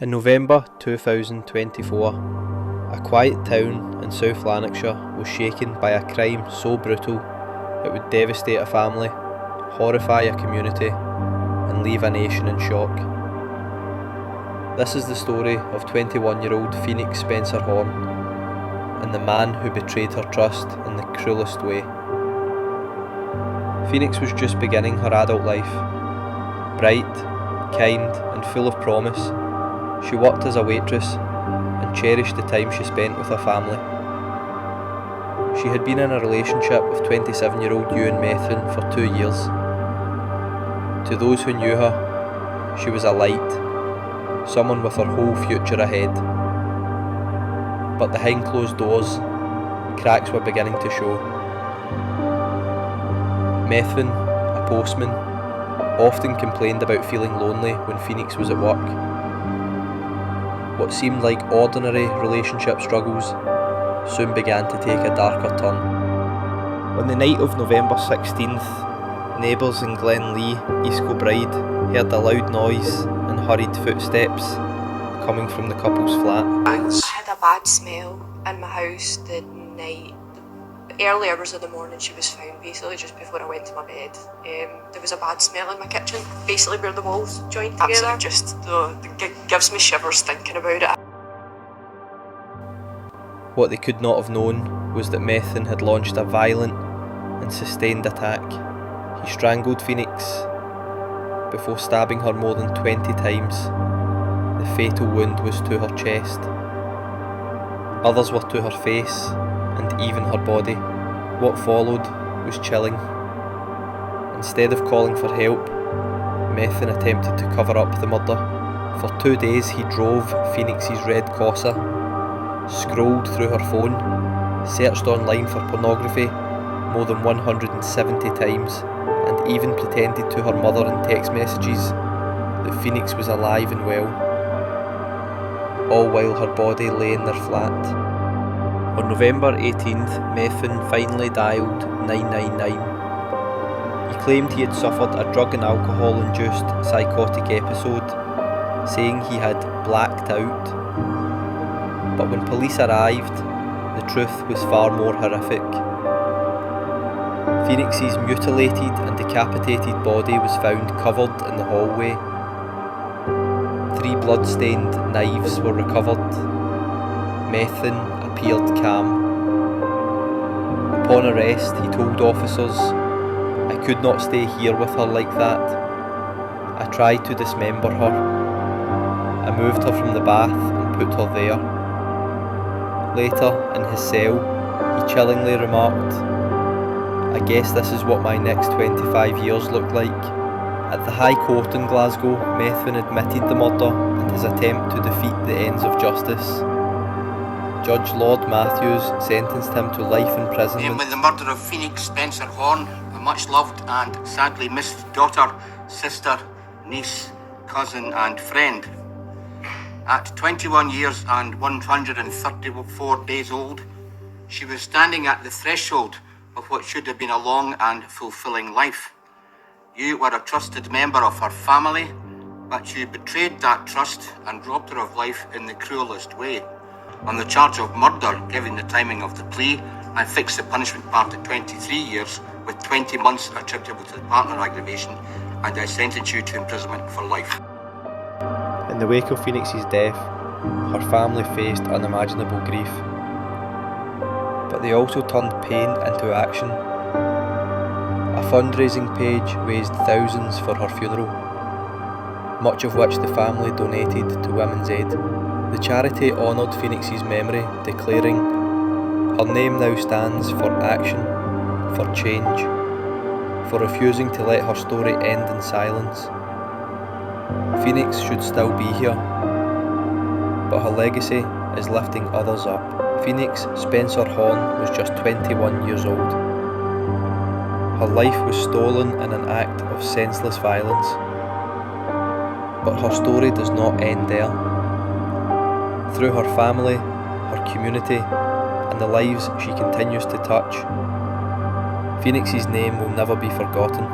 In November 2024, a quiet town in South Lanarkshire was shaken by a crime so brutal it would devastate a family, horrify a community, and leave a nation in shock. This is the story of 21-year-old Phoenix Spencer Horn and the man who betrayed her trust in the cruelest way. Phoenix was just beginning her adult life. Bright, kind, and full of promise, she worked as a waitress and cherished the time she spent with her family. She had been in a relationship with 27-year-old Ewan Methven for 2 years. To those who knew her, she was a light, someone with her whole future ahead. But behind closed doors, cracks were beginning to show. Methin, a postman, often complained about feeling lonely when Phoenix was at work. What seemed like ordinary relationship struggles soon began to take a darker turn. On the night of November 16th, neighbours in Glenlee, East Kilbride, heard a loud noise and hurried footsteps coming from the couple's flat. I had a bad smell in my house the night. The early hours of the morning she was found, basically just before I went to my bed. There was a bad smell in my kitchen, basically where the walls joined together. It gives me shivers thinking about it. What they could not have known was that Methin had launched a violent and sustained attack. He strangled Phoenix before stabbing her more than 20 times. The fatal wound was to her chest. Others were to her face and even her body. What followed was chilling. Instead of calling for help, Methin attempted to cover up the murder. For 2 days he drove Phoenix's red Corsa, scrolled through her phone, searched online for pornography more than 170 times, and even pretended to her mother in text messages that Phoenix was alive and well, all while her body lay in their flat. On November 18th, Methin finally dialed 999. He claimed he had suffered a drug and alcohol-induced psychotic episode, saying he had blacked out. But when police arrived, the truth was far more horrific. Phoenix's mutilated and decapitated body was found covered in the hallway. 3 blood-stained knives were recovered. Methin appeared calm. Upon arrest, he told officers, "I could not stay here with her like that. I tried to dismember her. I moved her from the bath and put her there." Later, in his cell, he chillingly remarked, "I guess this is what my next 25 years look like." At the High Court in Glasgow, Methin admitted the murder and his attempt to defeat the ends of justice. Judge Lord Matthews sentenced him to life imprisonment. With the murder of Phoenix Spencer Horn, a much loved and sadly missed daughter, sister, niece, cousin and friend. At 21 years and 134 days old, she was standing at the threshold of what should have been a long and fulfilling life. You were a trusted member of her family, but you betrayed that trust and robbed her of life in the cruelest way. On the charge of murder, given the timing of the plea, I fixed the punishment part at 23 years with 20 months attributable to the partner aggravation, and I sentenced you to imprisonment for life. In the wake of Phoenix's death, her family faced unimaginable grief. But they also turned pain into action. A fundraising page raised thousands for her funeral, much of which the family donated to Women's Aid. The charity honoured Phoenix's memory, declaring, "Her name now stands for action, for change, for refusing to let her story end in silence." Phoenix should still be here, but her legacy is lifting others up. Phoenix Spencer Horn was just 21 years old. Her life was stolen in an act of senseless violence. But her story does not end there. Through her family, her community, and the lives she continues to touch, Phoenix's name will never be forgotten.